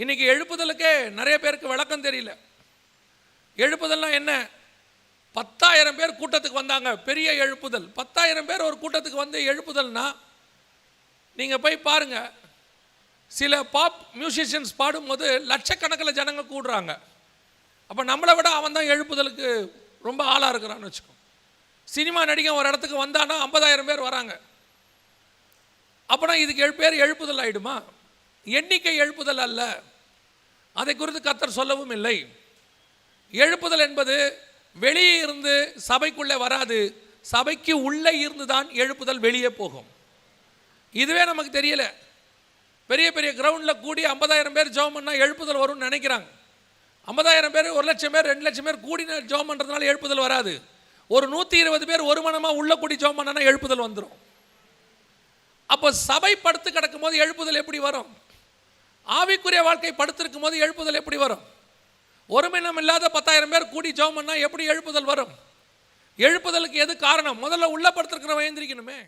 இன்றைக்கி எழுப்புதலுக்கே நிறைய பேருக்கு விளக்கம் தெரியல. எழுப்புதல்னா என்ன? 10,000 பேர் கூட்டத்துக்கு வந்தாங்க, பெரிய எழுப்புதல். 10,000 பேர் ஒரு கூட்டத்துக்கு வந்து எழுப்புதல்னா நீங்கள் போய் பாருங்கள். சில பாப் மியூசிஷியன்ஸ் பாடும்போது லட்சக்கணக்கில் ஜனங்க கூடுறாங்க. அப்போ நம்மளை விட அவன் தான் எழுப்புதலுக்கு ரொம்ப ஆளாக இருக்கிறான்னு வச்சுக்கோ. சினிமா நடிகன் ஒரு இடத்துக்கு வந்தானா 50,000 பேர் வராங்க. அப்போனா இதுக்கு பேர் எழுப்புதல் ஆகிடுமா? எண்ணிக்கை எழுப்புதல் அல்ல. அதை குறித்து கர்த்தர் சொல்லவும் இல்லை. எழுப்புதல் என்பது வெளியே இருந்து சபைக்குள்ளே வராது, சபைக்கு உள்ளே இருந்து தான் எழுப்புதல் வெளியே போகும். இதுவே நமக்கு தெரியல. பெரிய பெரிய கிரவுண்டில் கூடி 50,000 பேர் ஜெபம் பண்ணால் எழுப்புதல் வரும்னு நினைக்கிறாங்க. 50,000 பேர், 1,00,000 பேர், 2,00,000 பேர் கூடி ஜெபம் பண்ணுறதுனால எழுப்புதல் வராது. ஒரு 120 பேர் ஒரு மனமாக உள்ள கூடி ஜெபம் பண்ணனா எழுப்புதல் வந்துடும். அப்போ சபை படுத்து கிடக்கும் போது எழுப்புதல் எப்படி வரும்? ஆவிக்குரிய வாழ்க்கை படுத்திருக்கும் போது எழுப்புதல் எப்படி வரும்? ஒரு மனம் இல்லாத 10,000 பேர் கூடி ஜெபம் பண்ணால் எப்படி எழுப்புதல் வரும்? எழுப்புதலுக்கு எது காரணம்? முதல்ல உள்ள படுத்திருக்கிறவன் எழுந்திரிக்கணுமே.